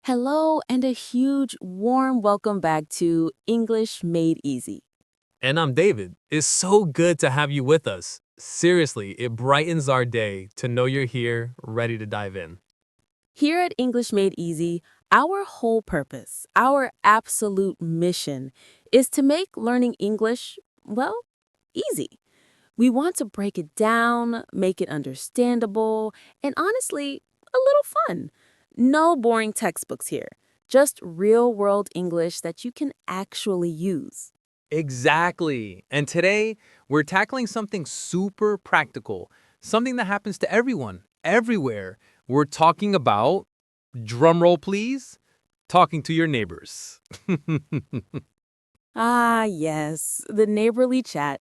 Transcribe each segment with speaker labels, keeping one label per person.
Speaker 1: Hello, and a huge, warm welcome back to English Made Easy.
Speaker 2: And I'm David. It's so good to have you with us. Seriously, it brightens our day to know you're here, ready to dive in.
Speaker 1: Here at English Made Easy, our whole purpose, our absolute mission, is to make learning English, well, easy. We want to break it down, make it understandable, and honestly, a little fun. No boring textbooks here, just real world English that you can actually use.
Speaker 2: Exactly. And today, we're tackling something super practical, something that happens to everyone, everywhere. We're talking about, drumroll please, talking to your neighbors.
Speaker 1: Ah, yes, the neighborly chat.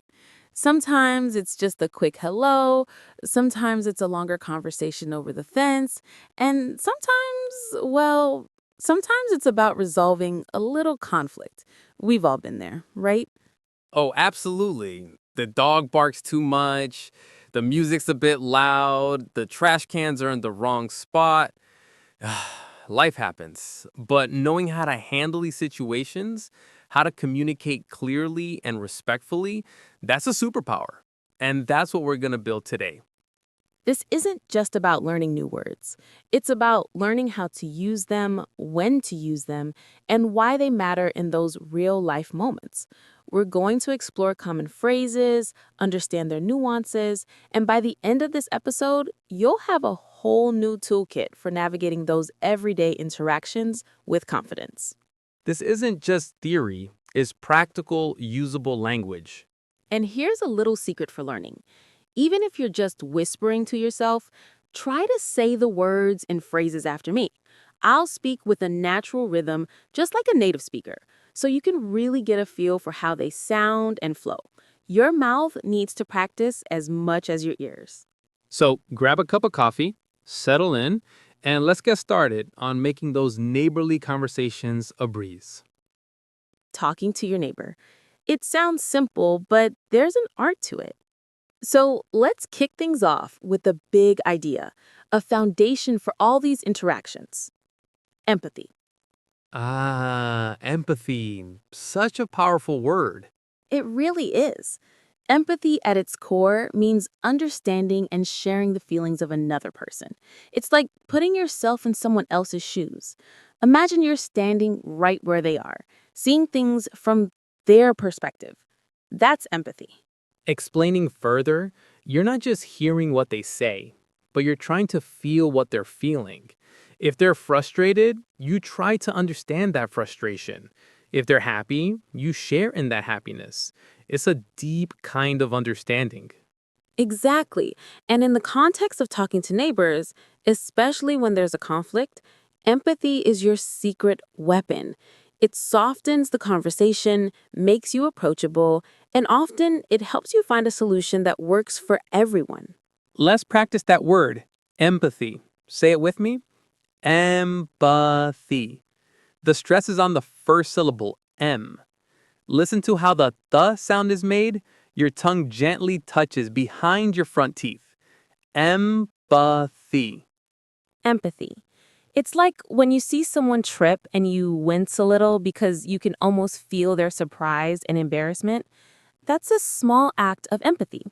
Speaker 1: Sometimes it's just a quick hello, sometimes it's a longer conversation over the fence, and sometimes it's about resolving a little conflict. We've all been there, right?
Speaker 2: Oh, absolutely. The dog barks too much, the music's a bit loud, the trash cans are in the wrong spot. Life happens, but knowing how to handle these situations, how to communicate clearly and respectfully, that's a superpower. And that's what we're going to build today.
Speaker 1: This isn't just about learning new words. It's about learning how to use them, when to use them, and why they matter in those real life moments. We're going to explore common phrases, understand their nuances, and by the end of this episode, you'll have a whole new toolkit for navigating those everyday interactions with confidence.
Speaker 2: This isn't just theory, it's practical, usable language.
Speaker 1: And here's a little secret for learning. Even if you're just whispering to yourself, try to say the words and phrases after me. I'll speak with a natural rhythm, just like a native speaker, so you can really get a feel for how they sound and flow. Your mouth needs to practice as much as your ears.
Speaker 2: So grab a cup of coffee, settle in, and let's get started on making those neighborly conversations a breeze.
Speaker 1: Talking to your neighbor. It sounds simple, but there's an art to it. So let's kick things off with the big idea, a foundation for all these interactions: empathy.
Speaker 2: Ah, empathy. Such a powerful word.
Speaker 1: It really is. Empathy at its core means understanding and sharing the feelings of another person. It's like putting yourself in someone else's shoes. Imagine you're standing right where they are, seeing things from their perspective. That's empathy.
Speaker 2: Explaining further, you're not just hearing what they say, but you're trying to feel what they're feeling. If they're frustrated, you try to understand that frustration. If they're happy, you share in that happiness. It's a deep kind of understanding.
Speaker 1: Exactly. And in the context of talking to neighbors, especially when there's a conflict, empathy is your secret weapon. It softens the conversation, makes you approachable, and often it helps you find a solution that works for everyone.
Speaker 2: Let's practice that word, empathy. Say it with me. Empathy. The stress is on the first syllable, M. Listen to how the th sound is made. Your tongue gently touches behind your front teeth. Empathy.
Speaker 1: Empathy. It's like when you see someone trip and you wince a little because you can almost feel their surprise and embarrassment. That's a small act of empathy.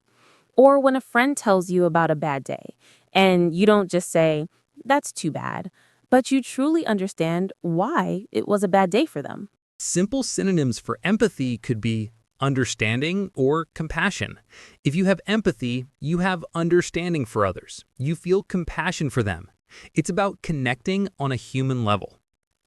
Speaker 1: Or when a friend tells you about a bad day, and you don't just say, "That's too bad," but you truly understand why it was a bad day for them.
Speaker 2: Simple synonyms for empathy could be understanding or compassion. If you have empathy, you have understanding for others. You feel compassion for them. It's about connecting on a human level.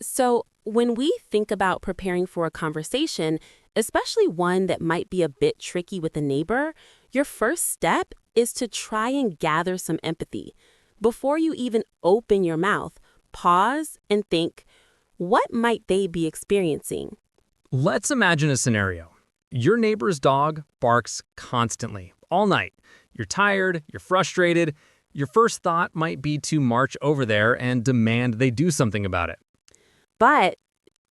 Speaker 1: So, when we think about preparing for a conversation, especially one that might be a bit tricky with a neighbor, your first step is to try and gather some empathy. Before you even open your mouth, pause and think, what might they be experiencing?
Speaker 2: Let's imagine a scenario. Your neighbor's dog barks constantly, all night. You're tired, you're frustrated. Your first thought might be to march over there and demand they do something about it.
Speaker 1: But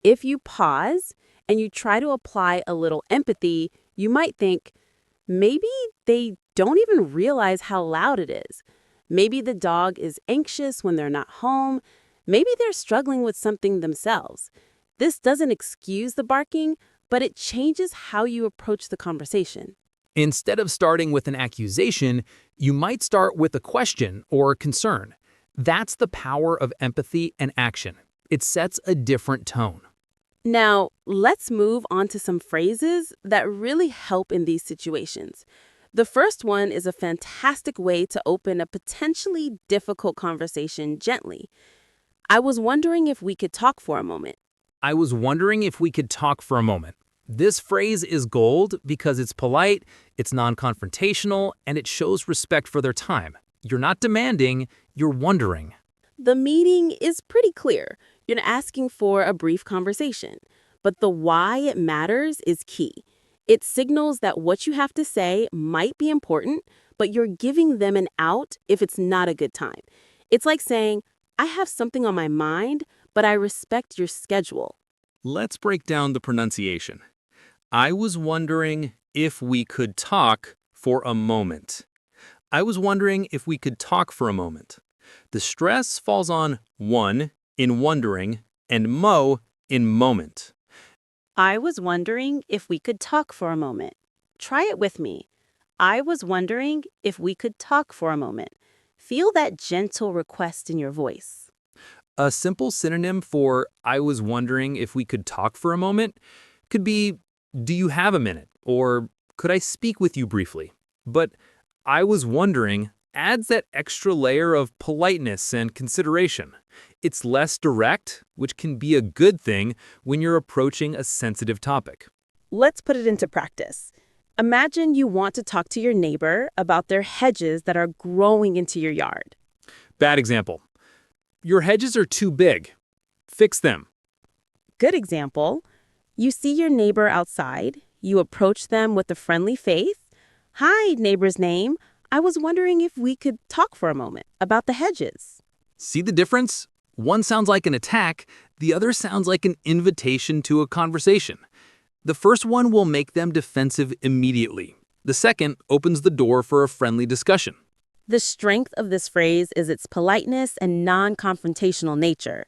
Speaker 1: if you pause and you try to apply a little empathy, you might think, maybe they don't even realize how loud it is. Maybe the dog is anxious when they're not home. Maybe they're struggling with something themselves. This doesn't excuse the barking, but it changes how you approach the conversation.
Speaker 3: Instead of starting with an accusation, you might start with a question or concern. That's the power of empathy and action. It sets a different tone.
Speaker 1: Now, let's move on to some phrases that really help in these situations. The first one is a fantastic way to open a potentially difficult conversation gently. I was wondering if we could talk for a moment.
Speaker 3: I was wondering if we could talk for a moment. This phrase is gold because it's polite, it's non-confrontational, and it shows respect for their time. You're not demanding, you're wondering.
Speaker 1: The meaning is pretty clear. You're asking for a brief conversation, but the why it matters is key. It signals that what you have to say might be important, but you're giving them an out if it's not a good time. It's like saying, I have something on my mind, but I respect your schedule.
Speaker 2: Let's break down the pronunciation. I was wondering if we could talk for a moment. I was wondering if we could talk for a moment. The stress falls on one in wondering and mo in moment.
Speaker 1: I was wondering if we could talk for a moment. Try it with me. I was wondering if we could talk for a moment. Feel that gentle request in your voice.
Speaker 2: A simple synonym for I was wondering if we could talk for a moment could be, do you have a minute? Or could I speak with you briefly? But I was wondering adds that extra layer of politeness and consideration. It's less direct, which can be a good thing when you're approaching a sensitive topic.
Speaker 1: Let's put it into practice. Imagine you want to talk to your neighbor about their hedges that are growing into your yard.
Speaker 2: Bad example. Your hedges are too big. Fix them.
Speaker 1: Good example. You see your neighbor outside. You approach them with a friendly face. Hi, neighbor's name. I was wondering if we could talk for a moment about the hedges.
Speaker 2: See the difference? One sounds like an attack, the other sounds like an invitation to a conversation. The first one will make them defensive immediately. The second opens the door for a friendly discussion.
Speaker 1: The strength of this phrase is its politeness and non-confrontational nature.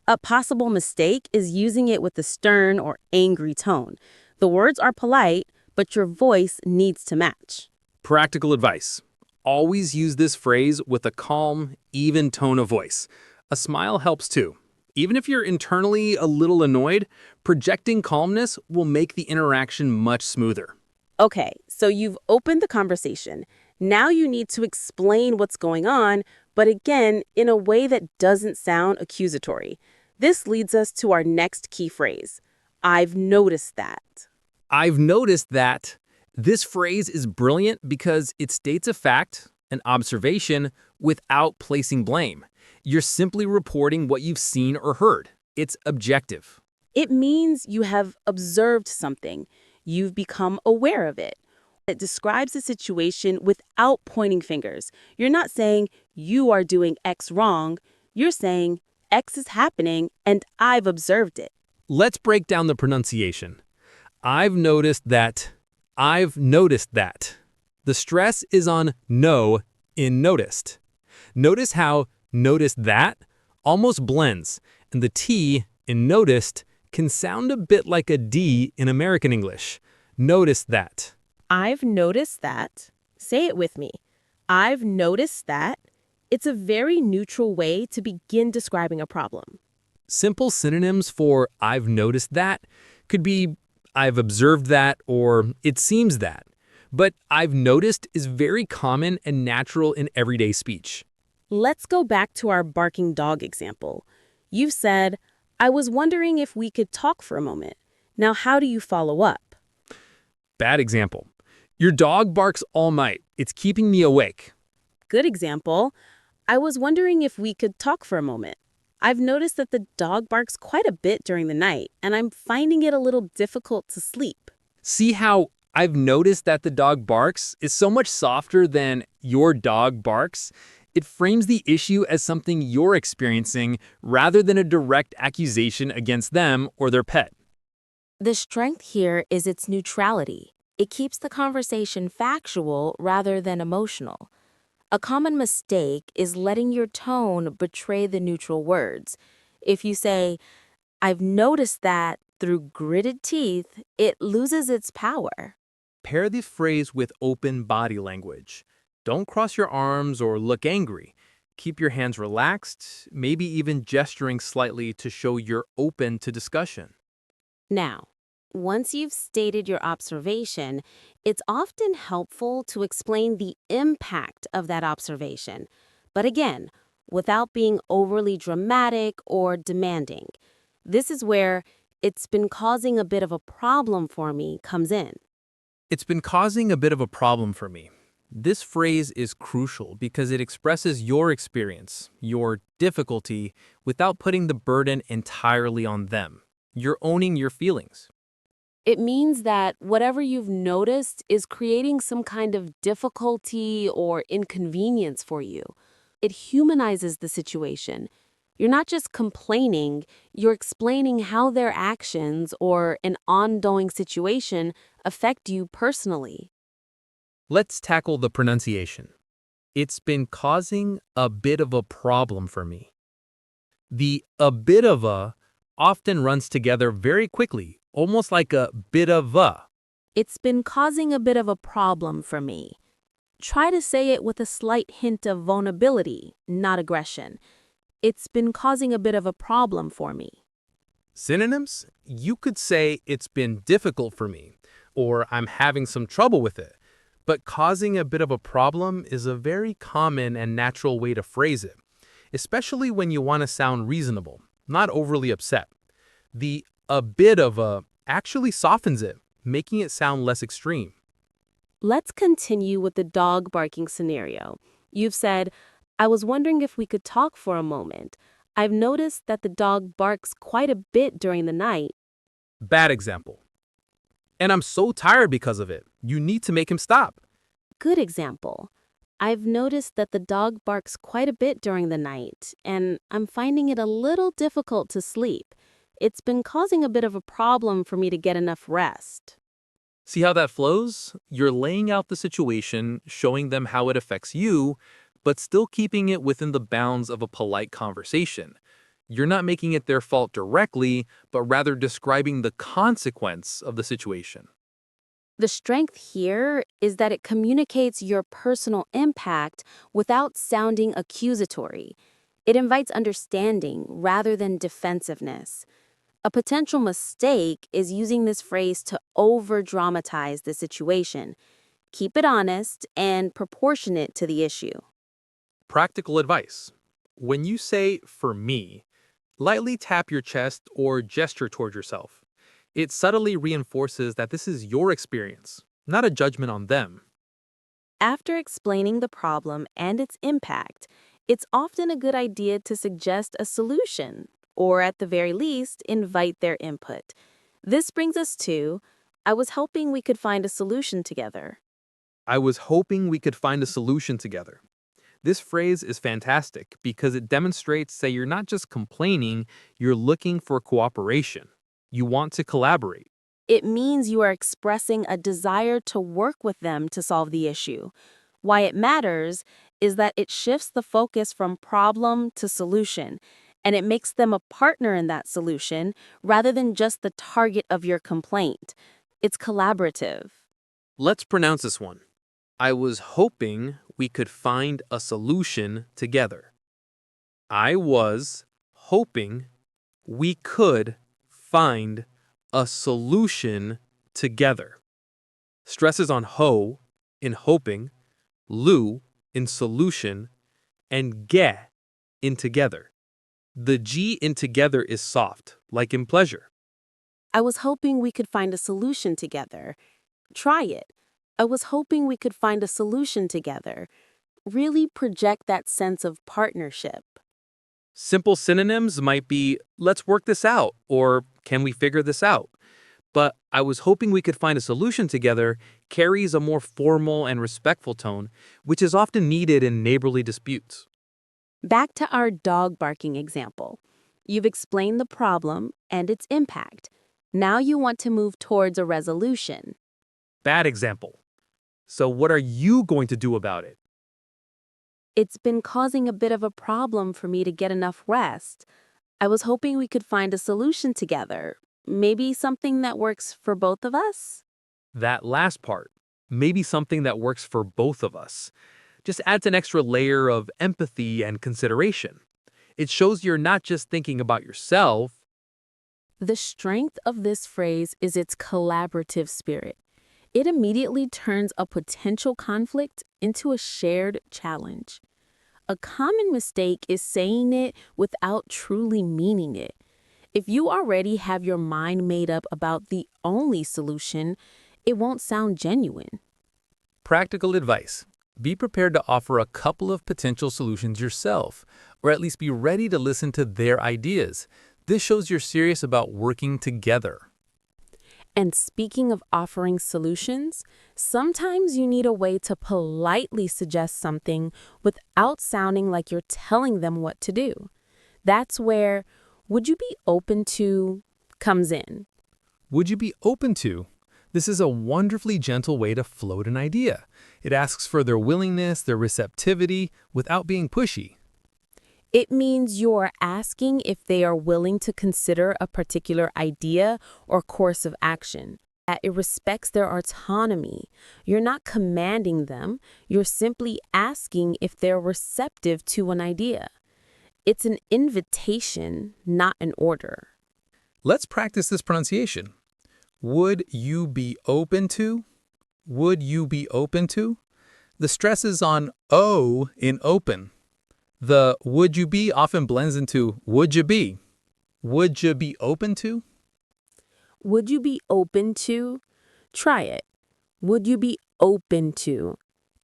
Speaker 1: A possible mistake is using it with a stern or angry tone. The words are polite, but your voice needs to match.
Speaker 2: Practical advice. Always use this phrase with a calm, even tone of voice. A smile helps too. Even if you're internally a little annoyed, projecting calmness will make the interaction much smoother.
Speaker 1: Okay, so you've opened the conversation. Now you need to explain what's going on, but again, in a way that doesn't sound accusatory. This leads us to our next key phrase. I've noticed that.
Speaker 2: I've noticed that. This phrase is brilliant because it states a fact, an observation, without placing blame. You're simply reporting what you've seen or heard. It's objective.
Speaker 1: It means you have observed something. You've become aware of it. It describes a situation without pointing fingers. You're not saying you are doing X wrong. You're saying X is happening and I've observed it.
Speaker 2: Let's break down the pronunciation. I've noticed that. I've noticed that. The stress is on no in noticed. Notice how noticed that almost blends, and the T in noticed can sound a bit like a D in American English. Notice that.
Speaker 1: I've noticed that. Say it with me. I've noticed that. It's a very neutral way to begin describing a problem.
Speaker 2: Simple synonyms for I've noticed that could be I've observed that or it seems that. But I've noticed is very common and natural in everyday speech.
Speaker 1: Let's go back to our barking dog example. You've said, I was wondering if we could talk for a moment. Now, how do you follow up?
Speaker 2: Bad example. Your dog barks all night. It's keeping me awake.
Speaker 1: Good example. I was wondering if we could talk for a moment. I've noticed that the dog barks quite a bit during the night, and I'm finding it a little difficult to sleep.
Speaker 2: See how I've noticed that the dog barks is so much softer than your dog barks? It frames the issue as something you're experiencing rather than a direct accusation against them or their pet.
Speaker 1: The strength here is its neutrality. It keeps the conversation factual rather than emotional. A common mistake is letting your tone betray the neutral words. If you say, I've noticed that through gritted teeth, it loses its power.
Speaker 3: Pair the phrase with open body language. Don't cross your arms or look angry. Keep your hands relaxed, maybe even gesturing slightly to show you're open to discussion.
Speaker 1: Now, once you've stated your observation, it's often helpful to explain the impact of that observation. But again, without being overly dramatic or demanding. This is where it's been causing a bit of a problem for me comes in.
Speaker 3: It's been causing a bit of a problem for me. This phrase is crucial because it expresses your experience, your difficulty, without putting the burden entirely on them. You're owning your feelings.
Speaker 1: It means that whatever you've noticed is creating some kind of difficulty or inconvenience for you. It humanizes the situation. You're not just complaining, you're explaining how their actions or an ongoing situation affect you personally.
Speaker 3: Let's tackle the pronunciation. It's been causing a bit of a problem for me. The a bit of a often runs together very quickly, almost like a bit of a.
Speaker 1: It's been causing a bit of a problem for me. Try to say it with a slight hint of vulnerability, not aggression. It's been causing a bit of a problem for me.
Speaker 3: Synonyms? You could say it's been difficult for me, or I'm having some trouble with it. But causing a bit of a problem is a very common and natural way to phrase it, especially when you want to sound reasonable, not overly upset. The a bit of a actually softens it, making it sound less extreme.
Speaker 1: Let's continue with the dog barking scenario. You've said, I was wondering if we could talk for a moment. I've noticed that the dog barks quite a bit during the night.
Speaker 3: Bad example. And I'm so tired because of it. You need to make him stop.
Speaker 1: Good example. I've noticed that the dog barks quite a bit during the night, and I'm finding it a little difficult to sleep. It's been causing a bit of a problem for me to get enough rest.
Speaker 3: See how that flows? You're laying out the situation, showing them how it affects you, but still keeping it within the bounds of a polite conversation. You're not making it their fault directly, but rather describing the consequence of the situation.
Speaker 1: The strength here is that it communicates your personal impact without sounding accusatory. It invites understanding rather than defensiveness. A potential mistake is using this phrase to over-dramatize the situation. Keep it honest and proportionate to the issue.
Speaker 3: Practical advice. When you say, for me, lightly tap your chest or gesture toward yourself. It subtly reinforces that this is your experience, not a judgment on them.
Speaker 1: After explaining the problem and its impact, it's often a good idea to suggest a solution, or at the very least, invite their input. This brings us to, I was hoping we could find a solution together.
Speaker 3: I was hoping we could find a solution together. This phrase is fantastic because it demonstrates that you're not just complaining, you're looking for cooperation. You want to collaborate.
Speaker 1: It means you are expressing a desire to work with them to solve the issue. Why it matters is that it shifts the focus from problem to solution, and it makes them a partner in that solution rather than just the target of your complaint. It's collaborative.
Speaker 3: Let's pronounce this one. I was hoping we could find a solution together. I was hoping we could find a solution together. Stresses on ho in hoping, lu in solution, and ge in together. The G in together is soft, like in pleasure.
Speaker 1: I was hoping we could find a solution together. Try it. I was hoping we could find a solution together. Really project that sense of partnership.
Speaker 3: Simple synonyms might be, let's work this out, or can we figure this out? But I was hoping we could find a solution together carries a more formal and respectful tone, which is often needed in neighborly disputes.
Speaker 1: Back to our dog barking example. You've explained the problem and its impact. Now you want to move towards a resolution.
Speaker 3: Bad example. So what are you going to do about it?
Speaker 1: It's been causing a bit of a problem for me to get enough rest. I was hoping we could find a solution together. Maybe something that works for both of us?
Speaker 3: That last part, maybe something that works for both of us, just adds an extra layer of empathy and consideration. It shows you're not just thinking about yourself.
Speaker 1: The strength of this phrase is its collaborative spirit. It immediately turns a potential conflict into a shared challenge. A common mistake is saying it without truly meaning it. If you already have your mind made up about the only solution, it won't sound genuine.
Speaker 3: Practical advice. Be prepared to offer a couple of potential solutions yourself, or at least be ready to listen to their ideas. This shows you're serious about working together.
Speaker 1: And speaking of offering solutions, sometimes you need a way to politely suggest something without sounding like you're telling them what to do. That's where "would you be open to" comes in.
Speaker 3: Would you be open to? This is a wonderfully gentle way to float an idea. It asks for their willingness, their receptivity, without being pushy.
Speaker 1: It means you're asking if they are willing to consider a particular idea or course of action. That it respects their autonomy. You're not commanding them, you're simply asking if they're receptive to an idea. It's an invitation, not an order.
Speaker 3: Let's practice this pronunciation. Would you be open to? Would you be open to? The stress is on O in open. The would you be often blends into would you be. Would you be open to?
Speaker 1: Would you be open to? Try it. Would you be open to?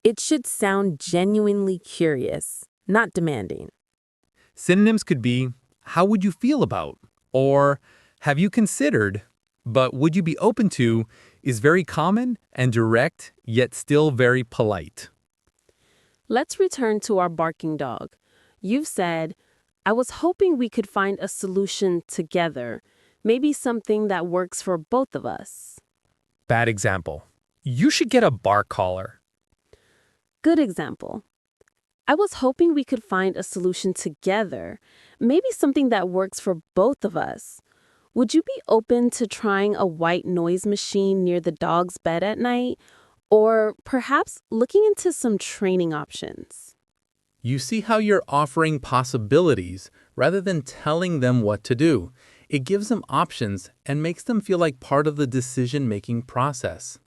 Speaker 1: It should sound genuinely curious, not demanding.
Speaker 3: Synonyms could be how would you feel about or have you considered, but would you be open to is very common and direct, yet still very polite.
Speaker 1: Let's return to our barking dog. You've said, "I was hoping we could find a solution together, maybe something that works for both of us."
Speaker 3: Bad example. You should get a bark collar.
Speaker 1: Good example. "I was hoping we could find a solution together, maybe something that works for both of us. Would you be open to trying a white noise machine near the dog's bed at night? Or perhaps looking into some training options?"
Speaker 3: You see how you're offering possibilities rather than telling them what to do. It gives them options and makes them feel like part of the decision-making process.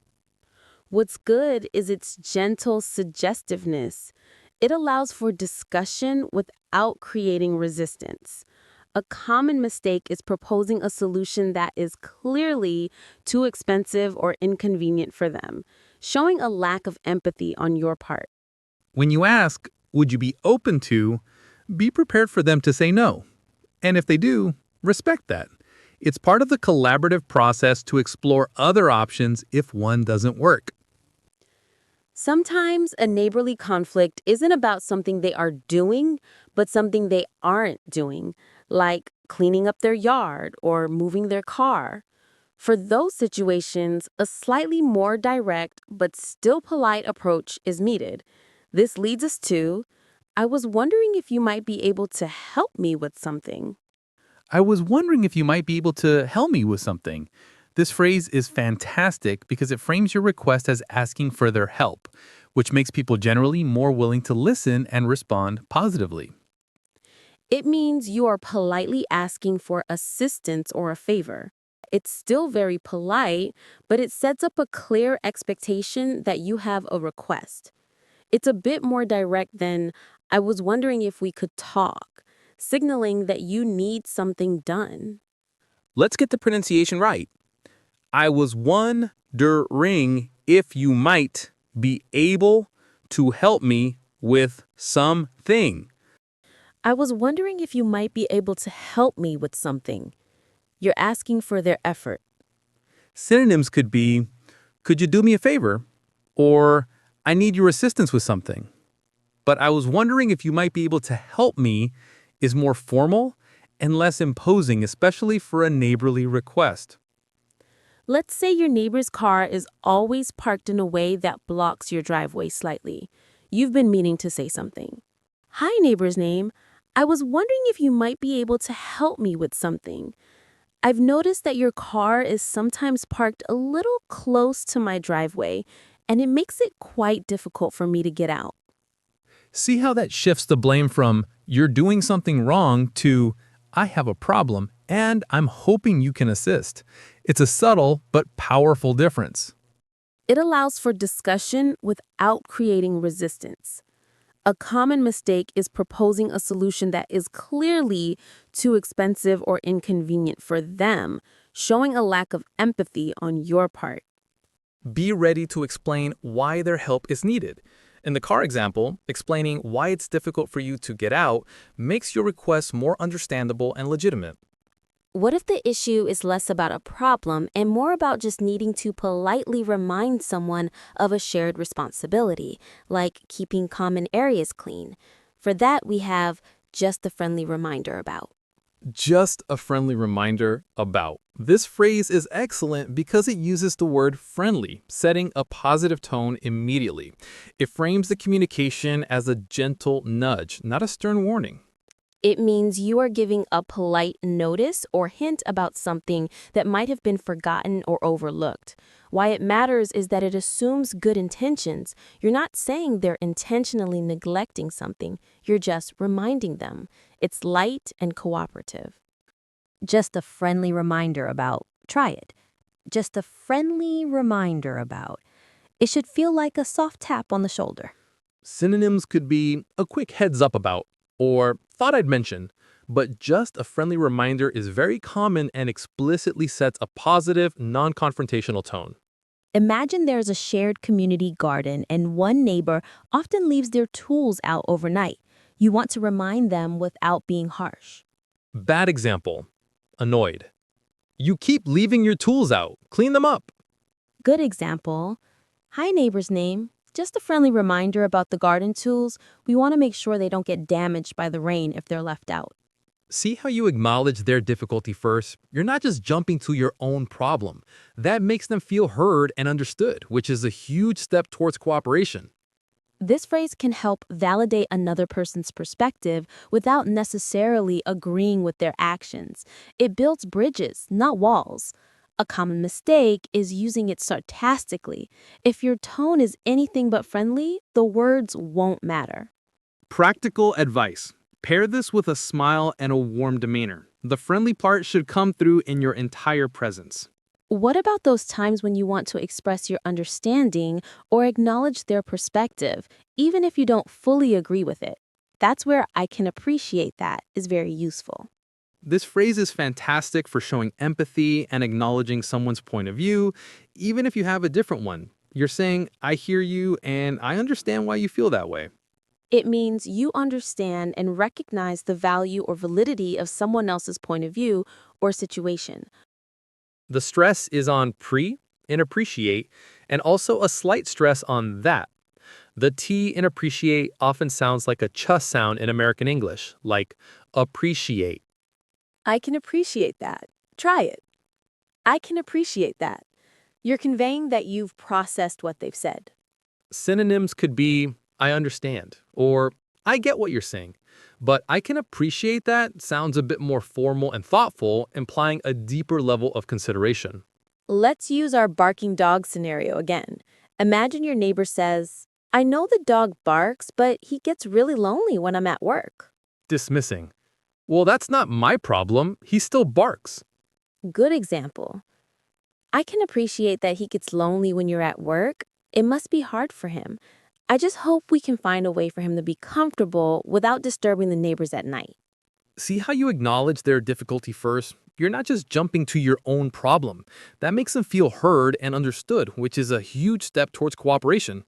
Speaker 1: What's good is its gentle suggestiveness. It allows for discussion without creating resistance. A common mistake is proposing a solution that is clearly too expensive or inconvenient for them, showing a lack of empathy on your part.
Speaker 3: When you ask, would you be open to, be prepared for them to say no. And if they do, respect that. It's part of the collaborative process to explore other options if one doesn't work.
Speaker 1: Sometimes a neighborly conflict isn't about something they are doing, but something they aren't doing, like cleaning up their yard or moving their car. For those situations, a slightly more direct but still polite approach is needed. This leads us to, "I was wondering if you might be able to help me with something."
Speaker 3: I was wondering if you might be able to help me with something. This phrase is fantastic because it frames your request as asking for their help, which makes people generally more willing to listen and respond positively.
Speaker 1: It means you are politely asking for assistance or a favor. It's still very polite, but it sets up a clear expectation that you have a request. It's a bit more direct than, "I was wondering if we could talk," signaling that you need something done.
Speaker 3: Let's get the pronunciation right. I was wondering if you might be able to help me with something.
Speaker 1: "I was wondering if you might be able to help me with something." You're asking for their effort.
Speaker 3: Synonyms could be, could you do me a favor? Or, I need your assistance with something. But I was wondering if you might be able to help me is more formal and less imposing, especially for a neighborly request.
Speaker 1: Let's say your neighbor's car is always parked in a way that blocks your driveway slightly. You've been meaning to say something. Hi, neighbor's name. I was wondering if you might be able to help me with something. I've noticed that your car is sometimes parked a little close to my driveway, and it makes it quite difficult for me to get out.
Speaker 3: See how that shifts the blame from "you're doing something wrong" to "I have a problem and I'm hoping you can assist." It's a subtle but powerful difference.
Speaker 1: It allows for discussion without creating resistance. A common mistake is proposing a solution that is clearly too expensive or inconvenient for them, showing a lack of empathy on your part.
Speaker 3: Be ready to explain why their help is needed. In the car example, explaining why it's difficult for you to get out makes your request more understandable and legitimate.
Speaker 1: What if the issue is less about a problem and more about just needing to politely remind someone of a shared responsibility, like keeping common areas clean? For that, we have just a friendly reminder about.
Speaker 3: Just a friendly reminder about. This phrase is excellent because it uses the word friendly, setting a positive tone immediately. It frames the communication as a gentle nudge, not a stern warning.
Speaker 1: It means you are giving a polite notice or hint about something that might have been forgotten or overlooked. Why it matters is that it assumes good intentions. You're not saying they're intentionally neglecting something, you're just reminding them. It's light and cooperative. Just a friendly reminder about. Try it. Just a friendly reminder about. It should feel like a soft tap on the shoulder.
Speaker 3: Synonyms could be a quick heads up about, or thought I'd mention, but just a friendly reminder is very common and explicitly sets a positive, non-confrontational tone.
Speaker 1: Imagine there's a shared community garden and one neighbor often leaves their tools out overnight. You want to remind them without being harsh.
Speaker 3: Bad example. Annoyed. You keep leaving your tools out. Clean them up.
Speaker 1: Good example. Hi, neighbor's name. Just a friendly reminder about the garden tools. We want to make sure they don't get damaged by the rain if they're left out.
Speaker 3: See how you acknowledge their difficulty first? You're not just jumping to your own problem. That makes them feel heard and understood, which is a huge step towards cooperation.
Speaker 1: This phrase can help validate another person's perspective without necessarily agreeing with their actions. It builds bridges, not walls. A common mistake is using it sarcastically. If your tone is anything but friendly, the words won't matter.
Speaker 3: Practical advice. Pair this with a smile and a warm demeanor. The friendly part should come through in your entire presence.
Speaker 1: What about those times when you want to express your understanding or acknowledge their perspective, even if you don't fully agree with it? That's where "I can appreciate that" is very useful.
Speaker 3: This phrase is fantastic for showing empathy and acknowledging someone's point of view, even if you have a different one. You're saying, I hear you and I understand why you feel that way.
Speaker 1: It means you understand and recognize the value or validity of someone else's point of view or situation.
Speaker 3: The stress is on pre and appreciate, and also a slight stress on that. The T in appreciate often sounds like a ch sound in American English, like appreciate.
Speaker 1: I can appreciate that. Try it. I can appreciate that. You're conveying that you've processed what they've said.
Speaker 3: Synonyms could be I understand or I get what you're saying, but I can appreciate that sounds a bit more formal and thoughtful, implying a deeper level of consideration.
Speaker 1: Let's use our barking dog scenario again. Imagine your neighbor says, I know the dog barks, but he gets really lonely when I'm at work.
Speaker 3: Dismissing. Well, that's not my problem. He still barks.
Speaker 1: Good example. I can appreciate that he gets lonely when you're at work. It must be hard for him. I just hope we can find a way for him to be comfortable without disturbing the neighbors at night.
Speaker 3: See how you acknowledge their difficulty first? You're not just jumping to your own problem. That makes them feel heard and understood, which is a huge step towards cooperation.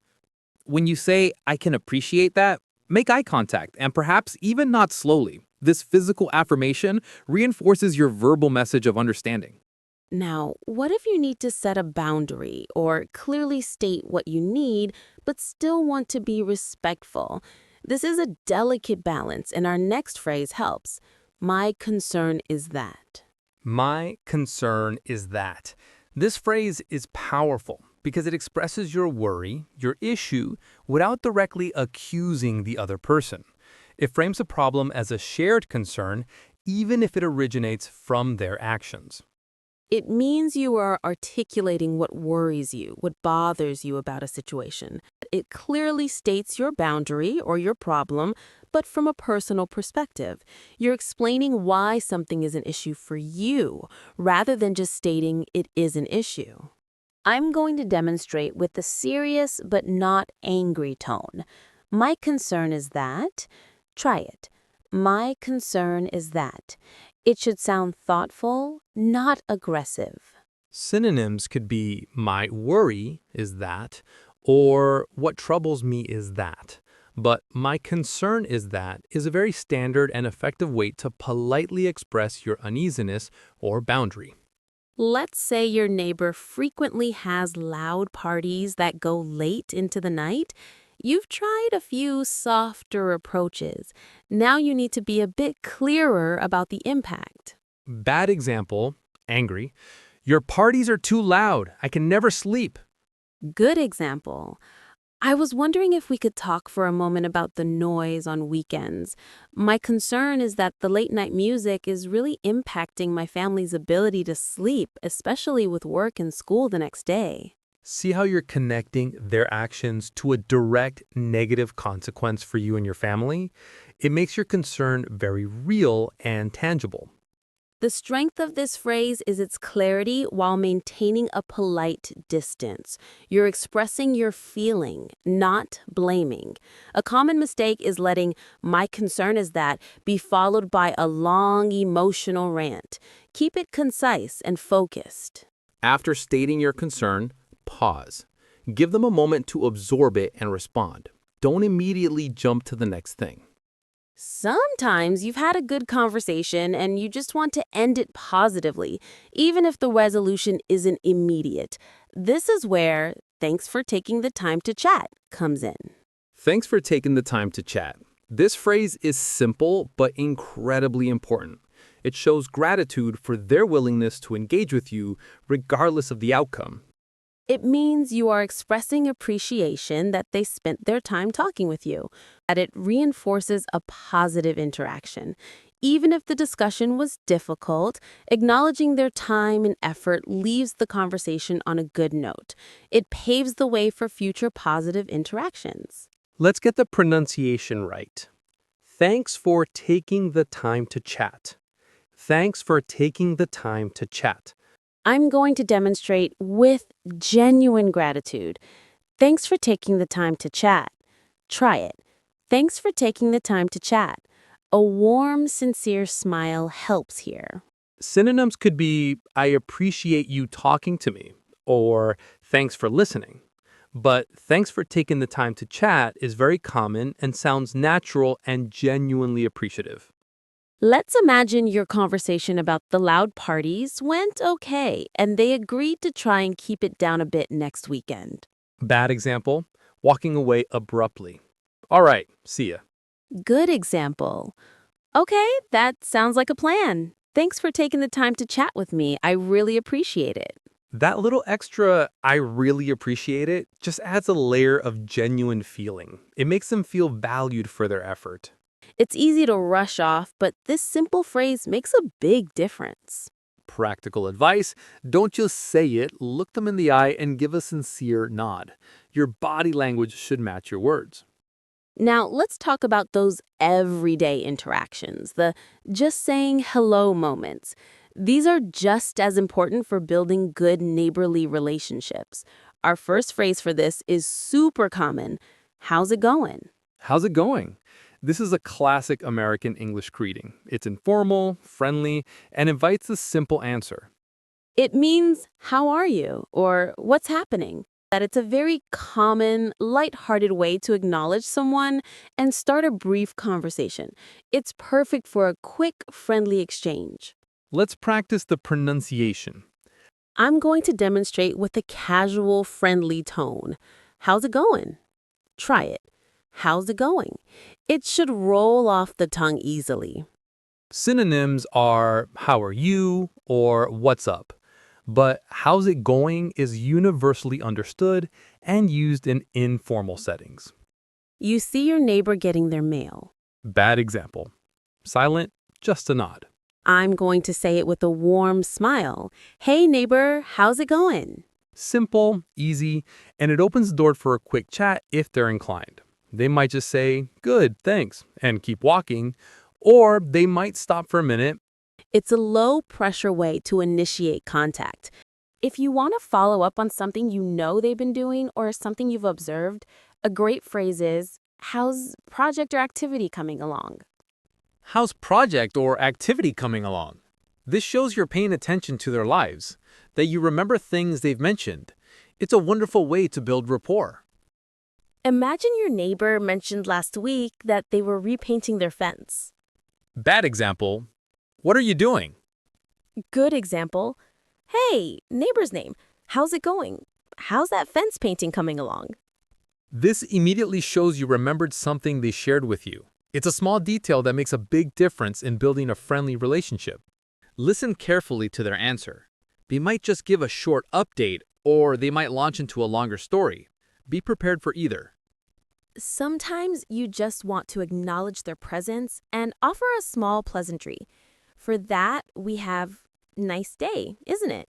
Speaker 3: When you say, I can appreciate that, make eye contact and perhaps even nod slowly. This physical affirmation reinforces your verbal message of understanding.
Speaker 1: Now, what if you need to set a boundary or clearly state what you need, but still want to be respectful? This is a delicate balance, and our next phrase helps. My concern is that.
Speaker 3: My concern is that. This phrase is powerful because it expresses your worry, your issue, without directly accusing the other person. It frames a problem as a shared concern, even if it originates from their actions.
Speaker 1: It means you are articulating what worries you, what bothers you about a situation. It clearly states your boundary or your problem, but from a personal perspective. You're explaining why something is an issue for you, rather than just stating it is an issue. I'm going to demonstrate with a serious but not angry tone. My concern is that. Try it. My concern is that. It should sound thoughtful, not aggressive.
Speaker 3: Synonyms could be my worry is that, or what troubles me is that. But my concern is that is a very standard and effective way to politely express your uneasiness or boundary.
Speaker 1: Let's say your neighbor frequently has loud parties that go late into the night. You've tried a few softer approaches. Now you need to be a bit clearer about the impact.
Speaker 3: Bad example, angry. Your parties are too loud. I can never sleep.
Speaker 1: Good example. I was wondering if we could talk for a moment about the noise on weekends. My concern is that the late night music is really impacting my family's ability to sleep, especially with work and school the next day.
Speaker 3: See how you're connecting their actions to a direct negative consequence for you and your family? It makes your concern very real and tangible.
Speaker 1: The strength of this phrase is its clarity while maintaining a polite distance. You're expressing your feeling, not blaming. A common mistake is letting "my concern is that" be followed by a long emotional rant. Keep it concise and focused.
Speaker 2: After stating your concern, pause. Give them a moment to absorb it and respond. Don't immediately jump to the next thing.
Speaker 1: Sometimes you've had a good conversation and you just want to end it positively, even if the resolution isn't immediate. This is where "thanks for taking the time to chat" comes in.
Speaker 2: Thanks for taking the time to chat. This phrase is simple but incredibly important. It shows gratitude for their willingness to engage with you regardless of the outcome.
Speaker 1: It means you are expressing appreciation that they spent their time talking with you, that it reinforces a positive interaction. Even if the discussion was difficult, acknowledging their time and effort leaves the conversation on a good note. It paves the way for future positive interactions.
Speaker 3: Let's get the pronunciation right. Thanks for taking the time to chat. Thanks for taking the time to chat.
Speaker 1: I'm going to demonstrate with genuine gratitude. Thanks for taking the time to chat. Try it. Thanks for taking the time to chat. A warm, sincere smile helps here.
Speaker 3: Synonyms could be I appreciate you talking to me or thanks for listening. But thanks for taking the time to chat is very common and sounds natural and genuinely appreciative.
Speaker 1: Let's imagine your conversation about the loud parties went okay, and they agreed to try and keep it down a bit next weekend.
Speaker 3: Bad example, walking away abruptly. All right, see ya.
Speaker 1: Good example. Okay, that sounds like a plan. Thanks for taking the time to chat with me. I really appreciate it.
Speaker 3: That little extra, I really appreciate it, just adds a layer of genuine feeling. It makes them feel valued for their effort.
Speaker 1: It's easy to rush off, but this simple phrase makes a big difference.
Speaker 3: Practical advice, don't just say it, look them in the eye and give a sincere nod. Your body language should match your words.
Speaker 1: Now, let's talk about those everyday interactions, the just saying hello moments. These are just as important for building good neighborly relationships. Our first phrase for this is super common. How's it going?
Speaker 3: How's it going? This is a classic American English greeting. It's informal, friendly, and invites a simple answer.
Speaker 1: It means, how are you? Or what's happening? That it's a very common, lighthearted way to acknowledge someone and start a brief conversation. It's perfect for a quick, friendly exchange.
Speaker 3: Let's practice the pronunciation.
Speaker 1: I'm going to demonstrate with a casual, friendly tone. How's it going? Try it. How's it going? It should roll off the tongue easily.
Speaker 3: Synonyms are how are you or what's up. But how's it going is universally understood and used in informal settings.
Speaker 1: You see your neighbor getting their mail.
Speaker 3: Bad example. Silent, just a nod.
Speaker 1: I'm going to say it with a warm smile. Hey, neighbor, how's it going?
Speaker 3: Simple, easy, and it opens the door for a quick chat if they're inclined. They might just say, good, thanks, and keep walking, or they might stop for a minute.
Speaker 1: It's a low-pressure way to initiate contact. If you want to follow up on something you know they've been doing or something you've observed, a great phrase is, how's project or activity coming along?
Speaker 3: How's project or activity coming along? This shows you're paying attention to their lives, that you remember things they've mentioned. It's a wonderful way to build rapport.
Speaker 1: Imagine your neighbor mentioned last week that they were repainting their fence.
Speaker 3: Bad example. What are you doing?
Speaker 1: Good example. Hey, neighbor's name. How's it going? How's that fence painting coming along?
Speaker 3: This immediately shows you remembered something they shared with you. It's a small detail that makes a big difference in building a friendly relationship. Listen carefully to their answer. They might just give a short update, or they might launch into a longer story. Be prepared for either.
Speaker 1: Sometimes you just want to acknowledge their presence and offer a small pleasantry. For that, we have nice day, isn't it?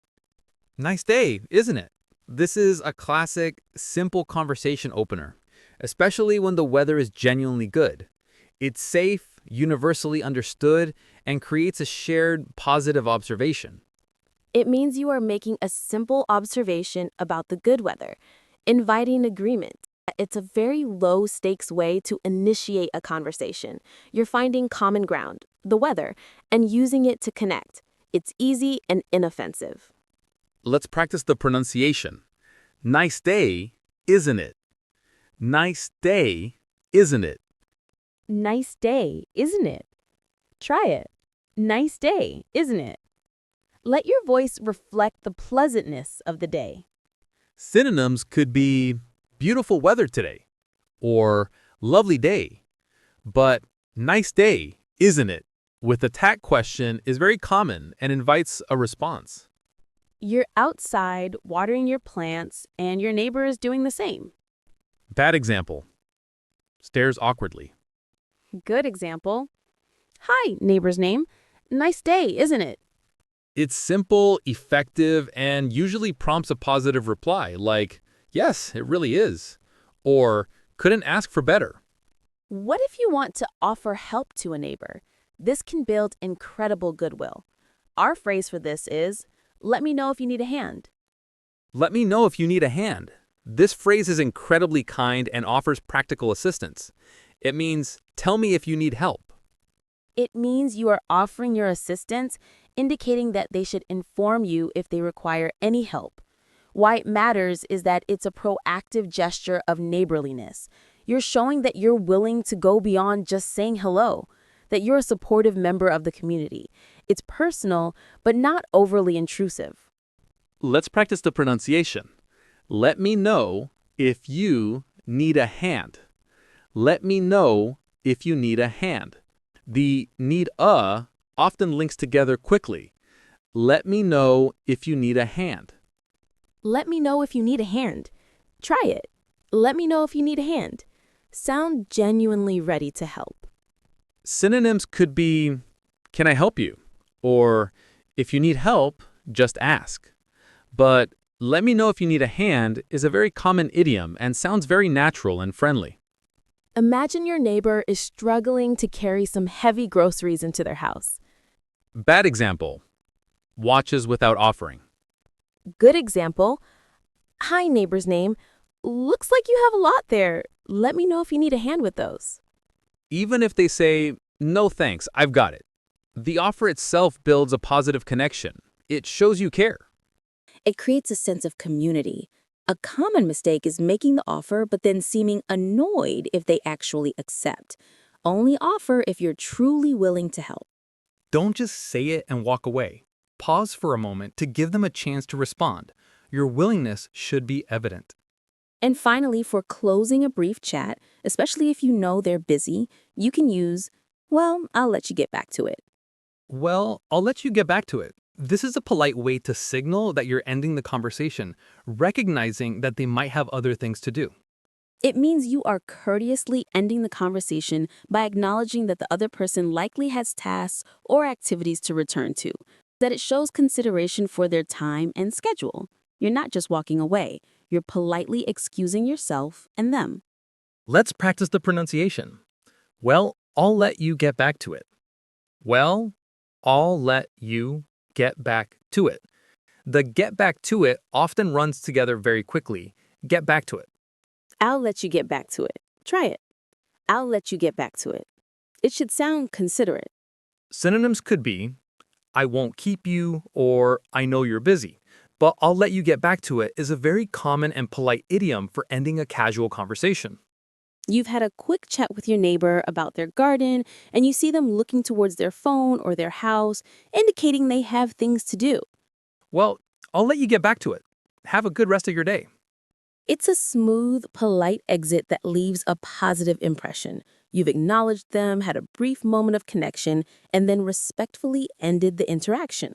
Speaker 3: Nice day, isn't it? This is a classic, simple conversation opener, especially when the weather is genuinely good. It's safe, universally understood, and creates a shared positive observation.
Speaker 1: It means you are making a simple observation about the good weather, inviting agreement. It's a very low-stakes way to initiate a conversation. You're finding common ground, the weather, and using it to connect. It's easy and inoffensive.
Speaker 3: Let's practice the pronunciation. Nice day, isn't it? Nice day, isn't it?
Speaker 1: Nice day, isn't it? Try it. Nice day, isn't it? Let your voice reflect the pleasantness of the day.
Speaker 3: Synonyms could be beautiful weather today or lovely day. But nice day, isn't it? With a tag question is very common and invites a response.
Speaker 1: You're outside watering your plants and your neighbor is doing the same.
Speaker 3: Bad example. Stares awkwardly.
Speaker 1: Good example. Hi, neighbor's name. Nice day, isn't it?
Speaker 3: It's simple, effective, and usually prompts a positive reply like, yes, it really is, or couldn't ask for better.
Speaker 1: What if you want to offer help to a neighbor? This can build incredible goodwill. Our phrase for this is, let me know if you need a hand.
Speaker 3: Let me know if you need a hand. This phrase is incredibly kind and offers practical assistance. It means, tell me if you need help.
Speaker 1: It means you are offering your assistance, indicating that they should inform you if they require any help. Why it matters is that it's a proactive gesture of neighborliness. You're showing that you're willing to go beyond just saying hello, that you're a supportive member of the community. It's personal, but not overly intrusive.
Speaker 3: Let's practice the pronunciation. Let me know if you need a hand. Let me know if you need a hand. The need a often links together quickly. Let me know if you need a hand.
Speaker 1: Let me know if you need a hand. Try it. Let me know if you need a hand. Sound genuinely ready to help.
Speaker 3: Synonyms could be, can I help you? Or, if you need help, just ask. But let me know if you need a hand is a very common idiom and sounds very natural and friendly.
Speaker 1: Imagine your neighbor is struggling to carry some heavy groceries into their house.
Speaker 3: Bad example. Watches without offering.
Speaker 1: Good example. Hi, neighbor's name. Looks like you have a lot there. Let me know if you need a hand with those.
Speaker 3: Even if they say, no thanks, I've got it. The offer itself builds a positive connection. It shows you care.
Speaker 1: It creates a sense of community. A common mistake is making the offer but then seeming annoyed if they actually accept. Only offer if you're truly willing to help.
Speaker 3: Don't just say it and walk away. Pause for a moment to give them a chance to respond. Your willingness should be evident.
Speaker 1: And finally, for closing a brief chat, especially if you know they're busy, you can use, well, I'll let you get back to it.
Speaker 3: Well, I'll let you get back to it. This is a polite way to signal that you're ending the conversation, recognizing that they might have other things to do.
Speaker 4: It means you are courteously ending the conversation by acknowledging that the other person likely has tasks or activities to return to, that it shows consideration for their time and schedule. You're not just walking away, you're politely excusing yourself and them.
Speaker 3: Let's practice the pronunciation. Well, I'll let you get back to it. Well, I'll let you get back to it. The get back to it often runs together very quickly. Get back to it.
Speaker 4: I'll let you get back to it. Try it. I'll let you get back to it. It should sound considerate.
Speaker 3: Synonyms could be I won't keep you or I know you're busy. But I'll let you get back to it is a very common and polite idiom for ending a casual conversation.
Speaker 4: You've had a quick chat with your neighbor about their garden, and you see them looking towards their phone or their house, indicating they have things to do.
Speaker 3: Well, I'll let you get back to it. Have a good rest of your day.
Speaker 4: It's a smooth, polite exit that leaves a positive impression. You've acknowledged them, had a brief moment of connection, and then respectfully ended the interaction.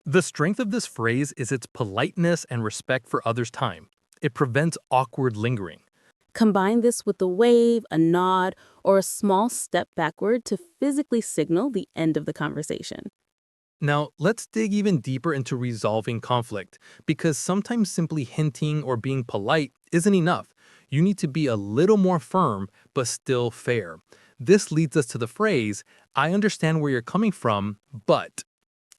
Speaker 3: The strength of this phrase is its politeness and respect for others' time. It prevents awkward lingering.
Speaker 4: Combine this with a wave, a nod, or a small step backward to physically signal the end of the conversation.
Speaker 3: Now, let's dig even deeper into resolving conflict, because sometimes simply hinting or being polite isn't enough. You need to be a little more firm, but still fair. This leads us to the phrase, I understand where you're coming from, but.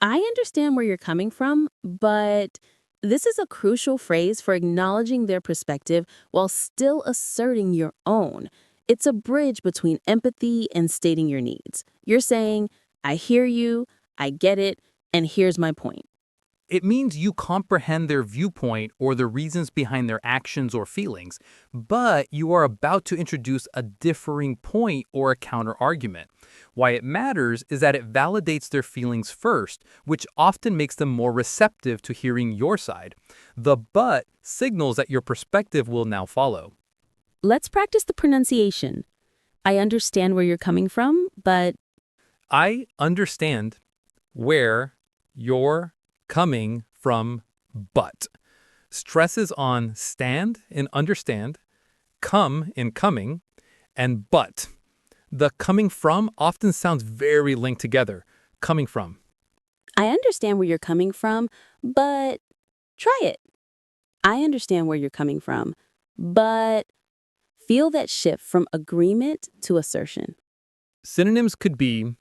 Speaker 4: I understand where you're coming from, but this is a crucial phrase for acknowledging their perspective while still asserting your own. It's a bridge between empathy and stating your needs. You're saying, I hear you, I get it, and here's my point.
Speaker 3: It means you comprehend their viewpoint or the reasons behind their actions or feelings, but you are about to introduce a differing point or a counter-argument. Why it matters is that it validates their feelings first, which often makes them more receptive to hearing your side. The but signals that your perspective will now follow.
Speaker 4: Let's practice the pronunciation. I understand where you're coming from, but
Speaker 3: I understand where you're coming from, but. Stresses on stand in understand, come in coming, and but. The coming from often sounds very linked together. Coming from.
Speaker 4: I understand where you're coming from, but try it. I understand where you're coming from, but feel that shift from agreement to assertion.
Speaker 3: Synonyms could be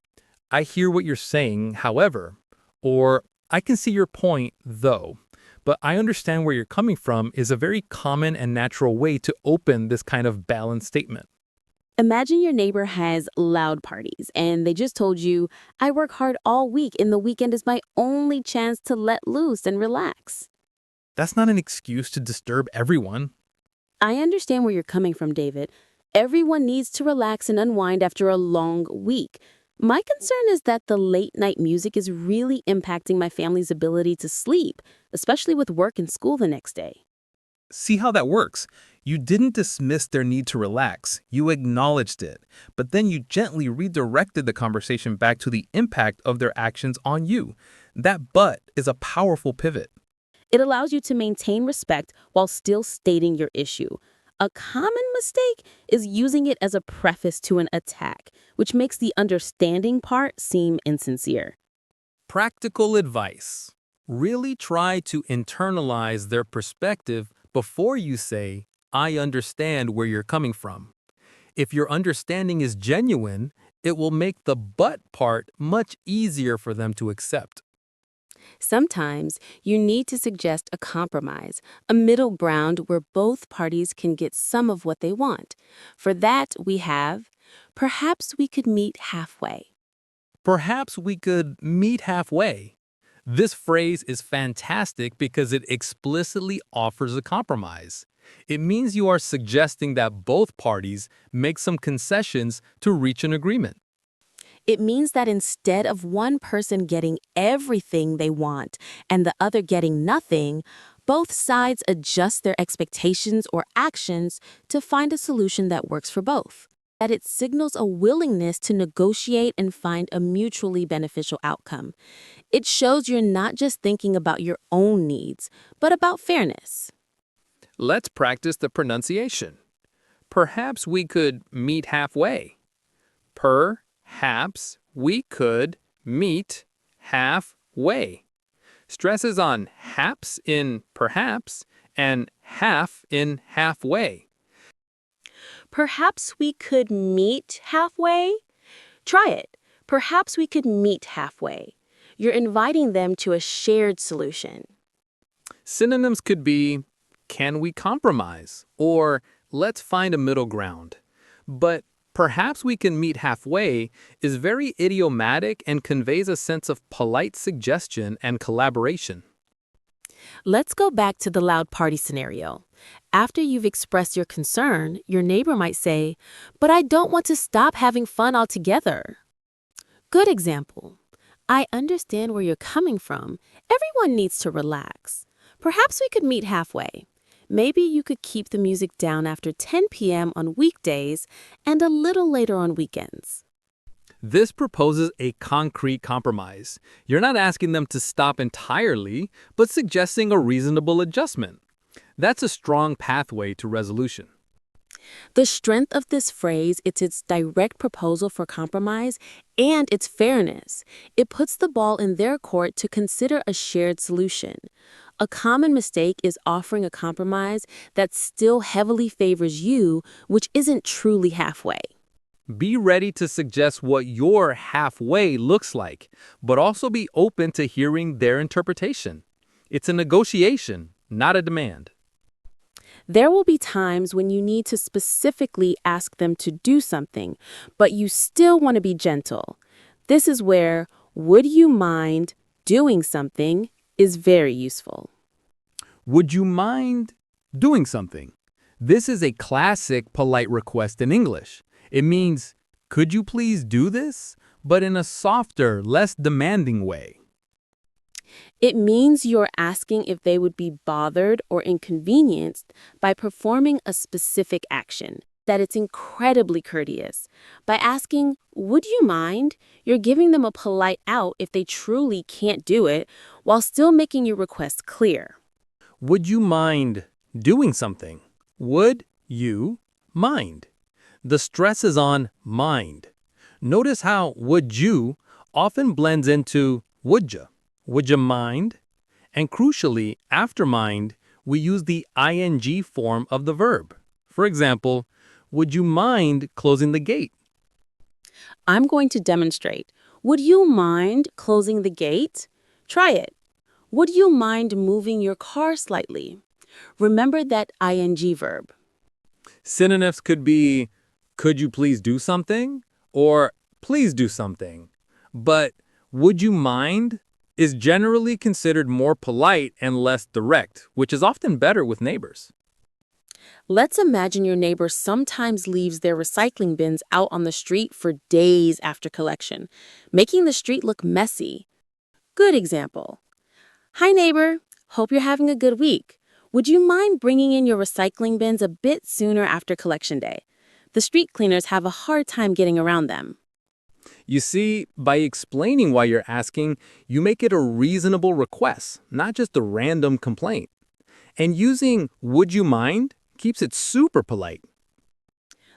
Speaker 3: I hear what you're saying, however, or I can see your point, though. But I understand where you're coming from is a very common and natural way to open this kind of balanced statement.
Speaker 4: Imagine your neighbor has loud parties and they just told you, I work hard all week and the weekend is my only chance to let loose and relax.
Speaker 3: That's not an excuse to disturb everyone.
Speaker 4: I understand where you're coming from, David. Everyone needs to relax and unwind after a long week. My concern is that the late night music is really impacting my family's ability to sleep, especially with work and school the next day.
Speaker 3: See how that works. You didn't dismiss their need to relax, you acknowledged it, but then you gently redirected the conversation back to the impact of their actions on you. That but is a powerful pivot.
Speaker 4: It allows you to maintain respect while still stating your issue. A common mistake is using it as a preface to an attack, which makes the understanding part seem insincere.
Speaker 3: Practical advice. Really try to internalize their perspective before you say, I understand where you're coming from. If your understanding is genuine, it will make the but part much easier for them to accept.
Speaker 4: Sometimes you need to suggest a compromise, a middle ground where both parties can get some of what they want. For that, we have, perhaps we could meet halfway.
Speaker 3: Perhaps we could meet halfway. This phrase is fantastic because it explicitly offers a compromise. It means you are suggesting that both parties make some concessions to reach an agreement.
Speaker 4: It means that instead of one person getting everything they want and the other getting nothing, both sides adjust their expectations or actions to find a solution that works for both. That it signals a willingness to negotiate and find a mutually beneficial outcome. It shows you're not just thinking about your own needs, but about fairness.
Speaker 2: Let's practice the pronunciation. Perhaps we could meet halfway. Perhaps we could meet halfway. Stress is on haps in perhaps and half in halfway.
Speaker 4: Perhaps we could meet halfway? Try it. Perhaps we could meet halfway. You're inviting them to a shared solution.
Speaker 2: Synonyms could be can we compromise or let's find a middle ground. But perhaps we can meet halfway is very idiomatic and conveys a sense of polite suggestion and collaboration.
Speaker 4: Let's go back to the loud party scenario. After you've expressed your concern, your neighbor might say, "But I don't want to stop having fun altogether." Good example. "I understand where you're coming from. Everyone needs to relax. Perhaps we could meet halfway. Maybe you could keep the music down after 10 p.m. on weekdays and a little later on weekends."
Speaker 2: This proposes a concrete compromise. You're not asking them to stop entirely, but suggesting a reasonable adjustment. That's a strong pathway to resolution.
Speaker 4: The strength of this phrase is its direct proposal for compromise and its fairness. It puts the ball in their court to consider a shared solution. A common mistake is offering a compromise that still heavily favors you, which isn't truly halfway.
Speaker 2: Be ready to suggest what your halfway looks like, but also be open to hearing their interpretation. It's a negotiation, not a demand.
Speaker 4: There will be times when you need to specifically ask them to do something, but you still want to be gentle. This is where "would you mind doing something" is very useful.
Speaker 2: Would you mind doing something? This is a classic polite request in English. It means, could you please do this? But in a softer, less demanding way.
Speaker 4: It means you're asking if they would be bothered or inconvenienced by performing a specific action, that it's incredibly courteous. By asking, "would you mind?" you're giving them a polite out if they truly can't do it, while still making your request clear.
Speaker 2: Would you mind doing something? Would you mind? The stress is on mind. Notice how would you often blends into would ya. Would you mind? And crucially, after mind, we use the ing form of the verb. For example, would you mind closing the gate?
Speaker 4: I'm going to demonstrate. Would you mind closing the gate? Try it. Would you mind moving your car slightly? Remember that ing verb.
Speaker 2: Synonyms could be could you please do something or please do something. But would you mind is generally considered more polite and less direct, which is often better with neighbors.
Speaker 4: Let's imagine your neighbor sometimes leaves their recycling bins out on the street for days after collection, making the street look messy. Good example. "Hi, neighbor. Hope you're having a good week. Would you mind bringing in your recycling bins a bit sooner after collection day? The street cleaners have a hard time getting around them."
Speaker 2: You see, by explaining why you're asking, you make it a reasonable request, not just a random complaint. And using would you mind keeps it super polite.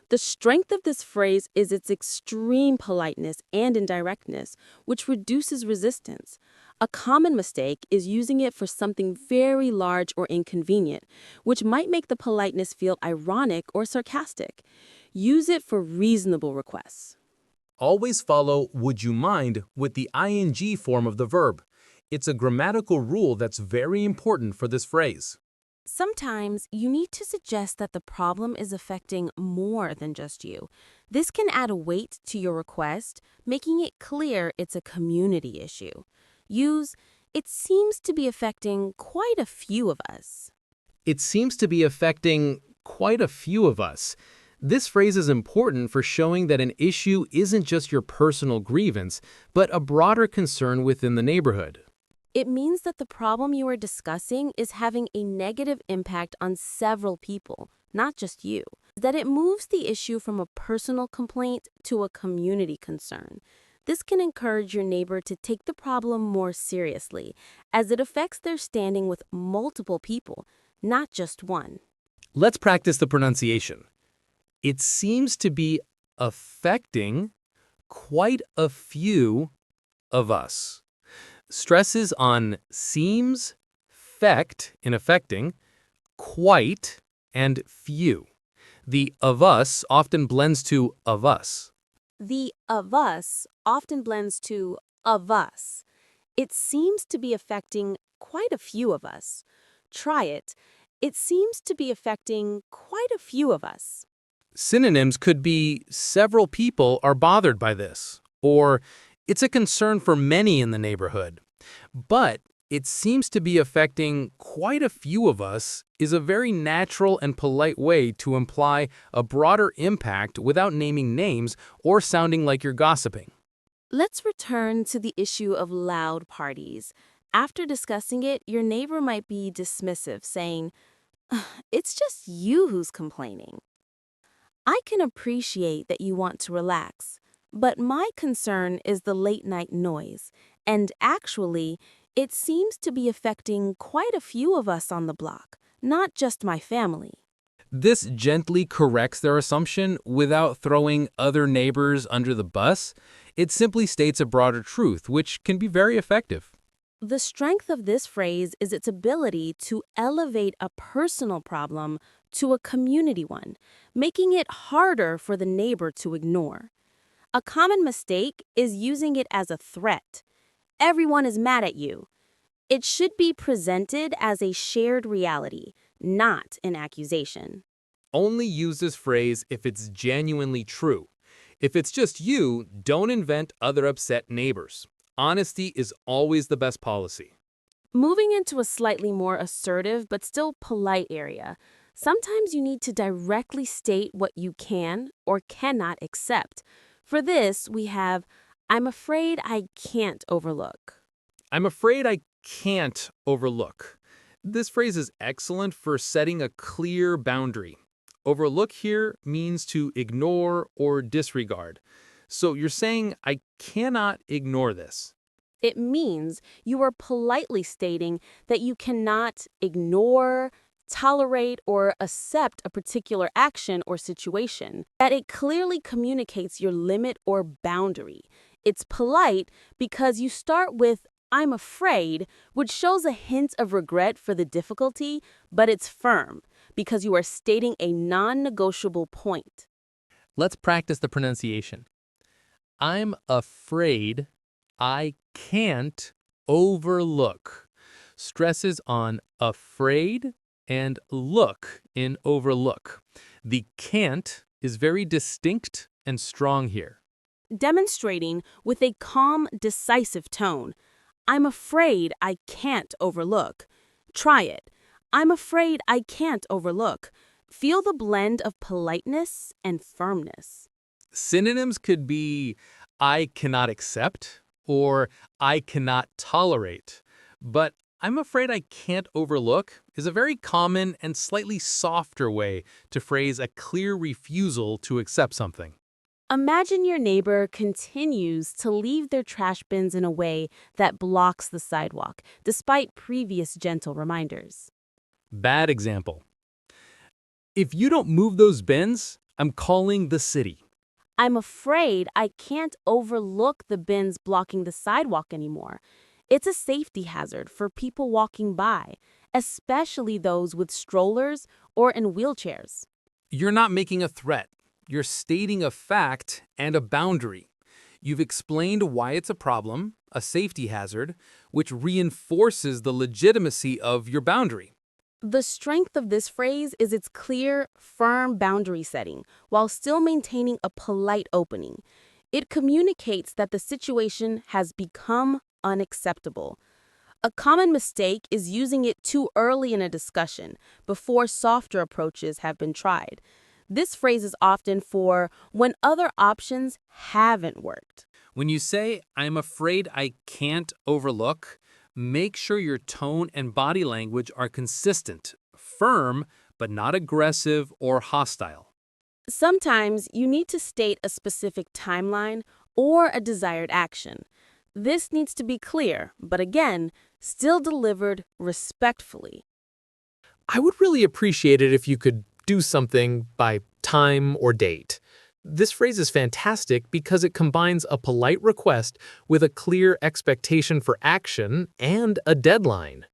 Speaker 4: The strength of this phrase is its extreme politeness and indirectness, which reduces resistance. A common mistake is using it for something very large or inconvenient, which might make the politeness feel ironic or sarcastic. Use it for reasonable requests.
Speaker 3: Always follow would you mind with the ing form of the verb. It's a grammatical rule that's very important for this phrase.
Speaker 4: Sometimes you need to suggest that the problem is affecting more than just you. This can add weight to your request, making it clear it's a community issue. Use, "it seems to be affecting quite a few of us."
Speaker 3: It seems to be affecting quite a few of us. This phrase is important for showing that an issue isn't just your personal grievance, but a broader concern within the neighborhood.
Speaker 4: It means that the problem you are discussing is having a negative impact on several people, not just you. That it moves the issue from a personal complaint to a community concern. This can encourage your neighbor to take the problem more seriously, as it affects their standing with multiple people, not just one.
Speaker 3: Let's practice the pronunciation. It seems to be affecting quite a few of us. Stresses on seems, fect in affecting, quite, and few. The of us often blends to of us.
Speaker 4: The of us often blends to of us. It seems to be affecting quite a few of us. Try it. It seems to be affecting quite a few of us.
Speaker 3: Synonyms could be several people are bothered by this, or it's a concern for many in the neighborhood. But it seems to be affecting quite a few of us is a very natural and polite way to imply a broader impact without naming names or sounding like you're gossiping.
Speaker 4: Let's return to the issue of loud parties. After discussing it, your neighbor might be dismissive, saying, "Ugh, it's just you who's complaining." I can appreciate that you want to relax, but my concern is the late night noise, and actually, it seems to be affecting quite a few of us on the block, not just my family.
Speaker 3: This gently corrects their assumption without throwing other neighbors under the bus. It simply states a broader truth, which can be very effective.
Speaker 4: The strength of this phrase is its ability to elevate a personal problem to a community one, making it harder for the neighbor to ignore. A common mistake is using it as a threat. Everyone is mad at you. It should be presented as a shared reality, not an accusation.
Speaker 3: Only use this phrase if it's genuinely true. If it's just you, don't invent other upset neighbors. Honesty is always the best policy.
Speaker 4: Moving into a slightly more assertive but still polite area, sometimes you need to directly state what you can or cannot accept. For this, we have, "I'm afraid I can't overlook."
Speaker 3: I'm afraid I can't overlook. This phrase is excellent for setting a clear boundary. Overlook here means to ignore or disregard. So you're saying I cannot ignore this.
Speaker 4: It means you are politely stating that you cannot ignore, tolerate, or accept a particular action or situation, that it clearly communicates your limit or boundary. It's polite because you start with "I'm afraid," which shows a hint of regret for the difficulty, but it's firm because you are stating a non-negotiable point.
Speaker 3: Let's practice the pronunciation. I'm afraid I can't overlook. Stresses on afraid and look in overlook. The can't is very distinct and strong here.
Speaker 4: Demonstrating with a calm, decisive tone. "I'm afraid I can't overlook." Try it. "I'm afraid I can't overlook." Feel the blend of politeness and firmness.
Speaker 3: Synonyms could be I cannot accept or I cannot tolerate. But I'm afraid I can't overlook is a very common and slightly softer way to phrase a clear refusal to accept something.
Speaker 4: Imagine your neighbor continues to leave their trash bins in a way that blocks the sidewalk, despite previous gentle reminders.
Speaker 3: Bad example. If you don't move those bins, I'm calling the city.
Speaker 4: "I'm afraid I can't overlook the bins blocking the sidewalk anymore." It's a safety hazard for people walking by, especially those with strollers or in wheelchairs.
Speaker 3: You're not making a threat. You're stating a fact and a boundary. You've explained why it's a problem, a safety hazard, which reinforces the legitimacy of your boundary.
Speaker 4: The strength of this phrase is its clear, firm boundary setting while still maintaining a polite opening. It communicates that the situation has become unacceptable. A common mistake is using it too early in a discussion, before softer approaches have been tried. This phrase is often for when other options haven't worked.
Speaker 3: When you say, I'm afraid I can't overlook, make sure your tone and body language are consistent, firm, but not aggressive or hostile.
Speaker 4: Sometimes you need to state a specific timeline or a desired action. This needs to be clear, but again, still delivered respectfully.
Speaker 3: I would really appreciate it if you could do something by time, or date. This phrase is fantastic because it combines a polite request with a clear expectation for action and a deadline.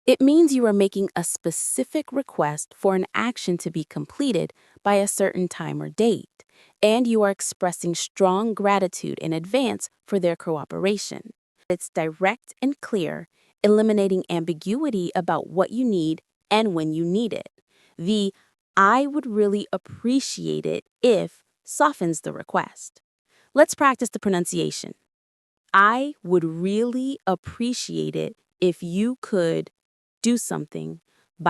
Speaker 4: It means you are making a specific request for an action to be completed by a certain time or date, and you are expressing strong gratitude in advance for their cooperation. It's direct and clear, eliminating ambiguity about what you need and when you need it. The "I would really appreciate it if" softens the request. Let's practice the pronunciation. I would really appreciate it if you could do something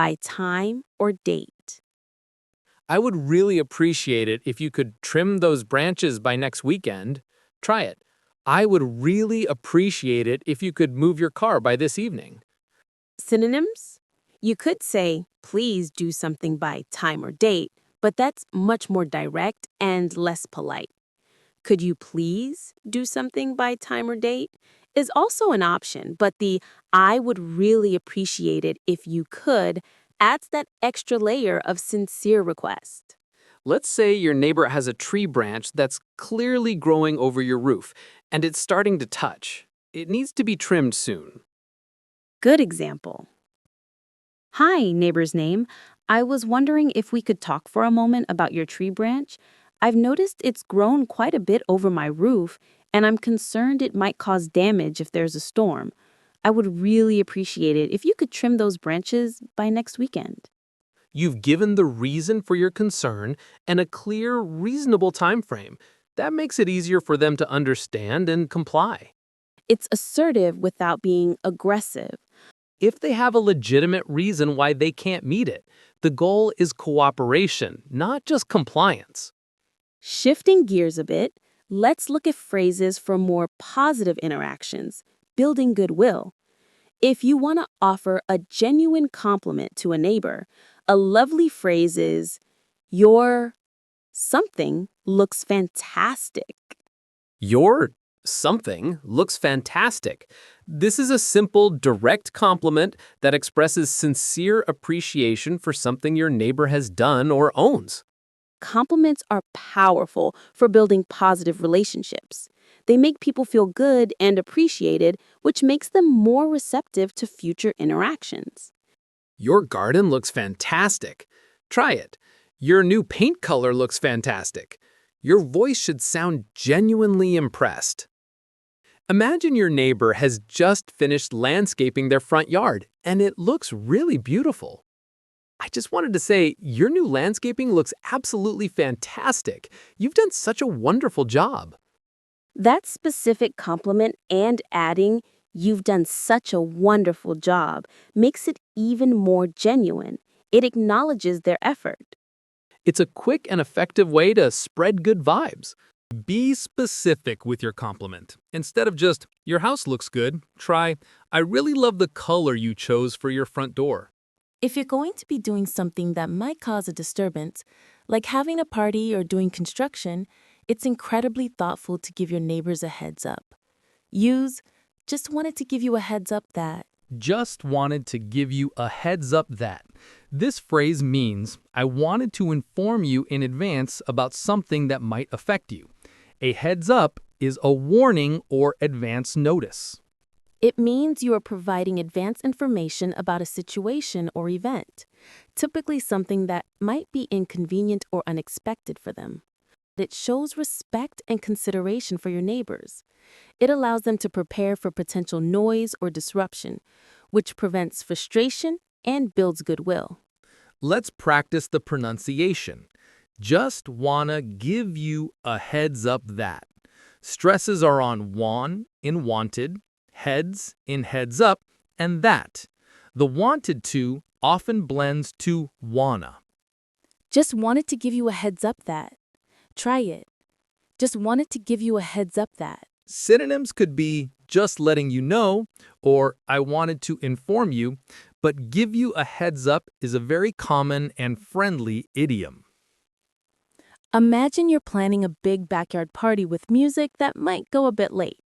Speaker 4: by time or date.
Speaker 3: I would really appreciate it if you could trim those branches by next weekend. Try it. I would really appreciate it if you could move your car by this evening.
Speaker 4: Synonyms? You could say, please do something by time or date, but that's much more direct and less polite. Could you please do something by time or date is also an option, but the I would really appreciate it if you could adds that extra layer of sincere request.
Speaker 3: Let's say your neighbor has a tree branch that's clearly growing over your roof, and it's starting to touch. It needs to be trimmed soon.
Speaker 4: Good example. Hi, neighbor's name. I was wondering if we could talk for a moment about your tree branch. I've noticed it's grown quite a bit over my roof, and I'm concerned it might cause damage if there's a storm. I would really appreciate it if you could trim those branches by next weekend.
Speaker 3: You've given the reason for your concern and a clear, reasonable time frame. That makes it easier for them to understand and comply.
Speaker 4: It's assertive without being aggressive.
Speaker 3: If they have a legitimate reason why they can't meet it, the goal is cooperation, not just compliance.
Speaker 4: Shifting gears a bit, let's look at phrases for more positive interactions, building goodwill. If you want to offer a genuine compliment to a neighbor, a lovely phrase is, your something looks fantastic.
Speaker 3: Your something looks fantastic. This is a simple, direct compliment that expresses sincere appreciation for something your neighbor has done or owns.
Speaker 4: Compliments are powerful for building positive relationships. They make people feel good and appreciated, which makes them more receptive to future interactions.
Speaker 3: Your garden looks fantastic. Try it. Your new paint color looks fantastic. Your voice should sound genuinely impressed. Imagine your neighbor has just finished landscaping their front yard, and it looks really beautiful. I just wanted to say, your new landscaping looks absolutely fantastic. You've done such a wonderful job.
Speaker 4: That specific compliment and adding, you've done such a wonderful job, makes it even more genuine. It acknowledges their effort.
Speaker 3: It's a quick and effective way to spread good vibes. Be specific with your compliment. Instead of just, your house looks good, try, I really love the color you chose for your front door.
Speaker 1: If you're going to be doing something that might cause a disturbance, like having a party or doing construction, it's incredibly thoughtful to give your neighbors a heads up. Use, just wanted to give you a heads up that.
Speaker 3: Just wanted to give you a heads up that. This phrase means I wanted to inform you in advance about something that might affect you. A heads up is a warning or advance notice.
Speaker 1: It means you are providing advance information about a situation or event, typically something that might be inconvenient or unexpected for them. It shows respect and consideration for your neighbors. It allows them to prepare for potential noise or disruption, which prevents frustration and builds goodwill.
Speaker 3: Let's practice the pronunciation. Just wanna give you a heads up that. Stresses are on wan in wanted, heads in heads up, and that. The wanted to often blends to wanna.
Speaker 1: Just wanted to give you a heads up that. Try it. Just wanted to give you a heads up that.
Speaker 3: Synonyms could be just letting you know or I wanted to inform you, but give you a heads up is a very common and friendly idiom.
Speaker 1: Imagine you're planning a big backyard party with music that might go a bit late.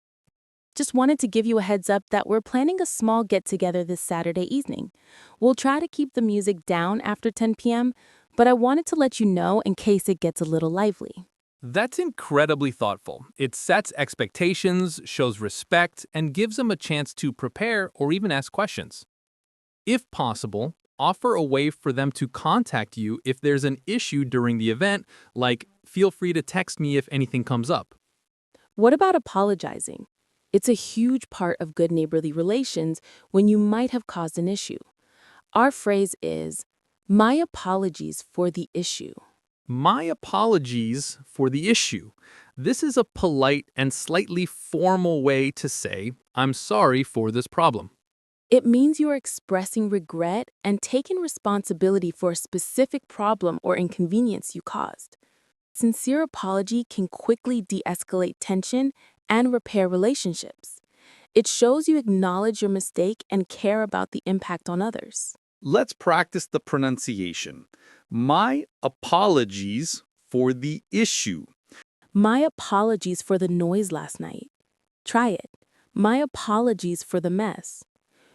Speaker 1: Just wanted to give you a heads up that we're planning a small get-together this Saturday evening. We'll try to keep the music down after 10 p.m.,
Speaker 4: but I wanted to let you know in case it gets a little lively.
Speaker 3: That's incredibly thoughtful. It sets expectations, shows respect, and gives them a chance to prepare or even ask questions. If possible, offer a way for them to contact you if there's an issue during the event, like feel free to text me if anything comes up.
Speaker 4: What about apologizing? It's a huge part of good neighborly relations when you might have caused an issue. Our phrase is, "My apologies for the issue."
Speaker 3: My apologies for the issue. This is a polite and slightly formal way to say, I'm sorry for this problem.
Speaker 4: It means you are expressing regret and taking responsibility for a specific problem or inconvenience you caused. Sincere apology can quickly de-escalate tension and repair relationships. It shows you acknowledge your mistake and care about the impact on others.
Speaker 5: Let's practice the pronunciation. My apologies for the issue.
Speaker 4: My apologies for the noise last night. Try it. My apologies for the mess.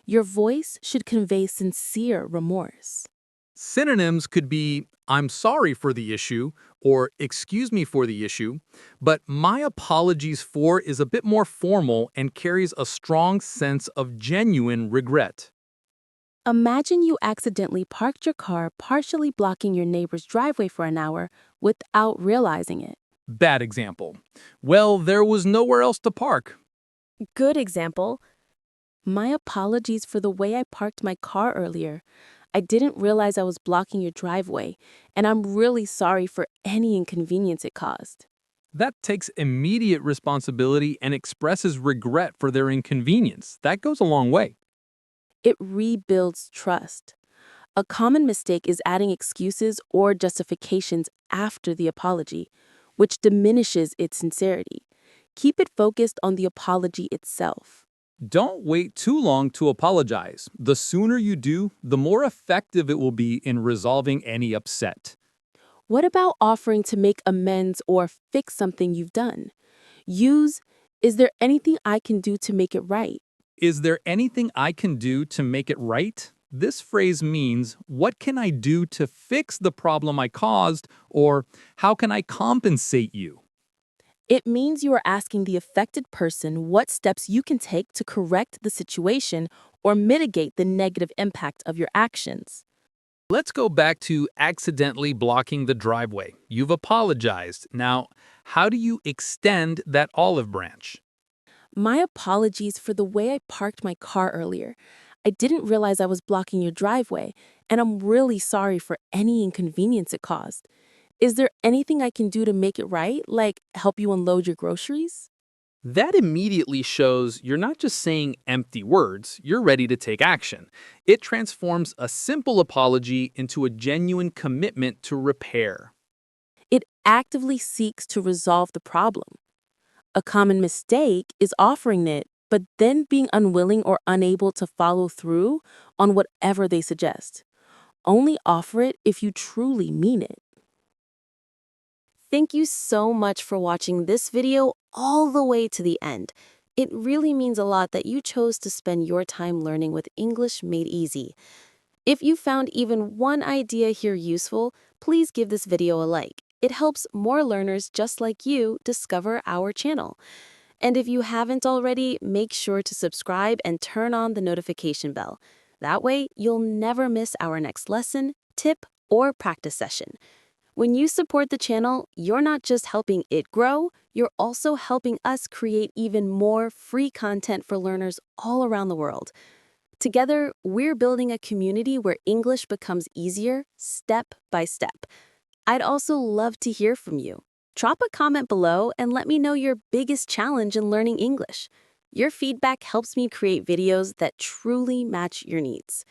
Speaker 4: Your voice should convey sincere remorse.
Speaker 3: Synonyms could be I'm sorry for the issue or excuse me for the issue, but my apologies for is a bit more formal and carries a strong sense of genuine regret.
Speaker 4: Imagine you accidentally parked your car partially blocking your neighbor's driveway for an hour without realizing it.
Speaker 3: Bad example. Well, there was nowhere else to park.
Speaker 4: Good example. My apologies for the way I parked my car earlier. I didn't realize I was blocking your driveway, and I'm really sorry for any inconvenience it caused.
Speaker 3: That takes immediate responsibility and expresses regret for their inconvenience. That goes a long way.
Speaker 4: It rebuilds trust. A common mistake is adding excuses or justifications after the apology, which diminishes its sincerity. Keep it focused on the apology itself.
Speaker 3: Don't wait too long to apologize. The sooner you do, the more effective it will be in resolving any upset.
Speaker 4: What about offering to make amends or fix something you've done? Use, "Is there anything I can do to make it right?"
Speaker 3: Is there anything I can do to make it right? This phrase means, what can I do to fix the problem I caused, or how can I compensate you?
Speaker 4: It means you are asking the affected person what steps you can take to correct the situation or mitigate the negative impact of your actions.
Speaker 3: Let's go back to accidentally blocking the driveway. You've apologized. Now, how do you extend that olive branch?
Speaker 4: My apologies for the way I parked my car earlier. I didn't realize I was blocking your driveway, and I'm really sorry for any inconvenience it caused. Is there anything I can do to make it right, like help you unload your groceries?
Speaker 3: That immediately shows you're not just saying empty words, you're ready to take action. It transforms a simple apology into a genuine commitment to repair.
Speaker 4: It actively seeks to resolve the problem. A common mistake is offering it, but then being unwilling or unable to follow through on whatever they suggest. Only offer it if you truly mean it. Thank you so much for watching this video all the way to the end. It really means a lot that you chose to spend your time learning with English Made Easy. If you found even one idea here useful, please give this video a like. It helps more learners just like you discover our channel. And if you haven't already, make sure to subscribe and turn on the notification bell. That way, you'll never miss our next lesson, tip, or practice session. When you support the channel, you're not just helping it grow, you're also helping us create even more free content for learners all around the world. Together, we're building a community where English becomes easier, step by step. I'd also love to hear from you. Drop a comment below and let me know your biggest challenge in learning English. Your feedback helps me create videos that truly match your needs.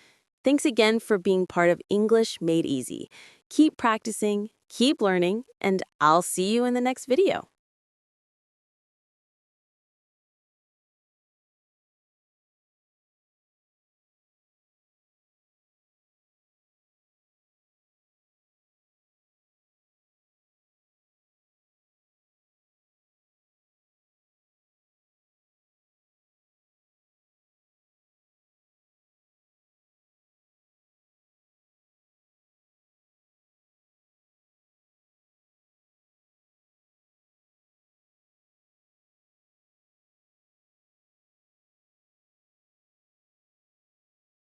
Speaker 4: Thanks again for being part of English Made Easy. Keep practicing, keep learning, and I'll see you in the next video.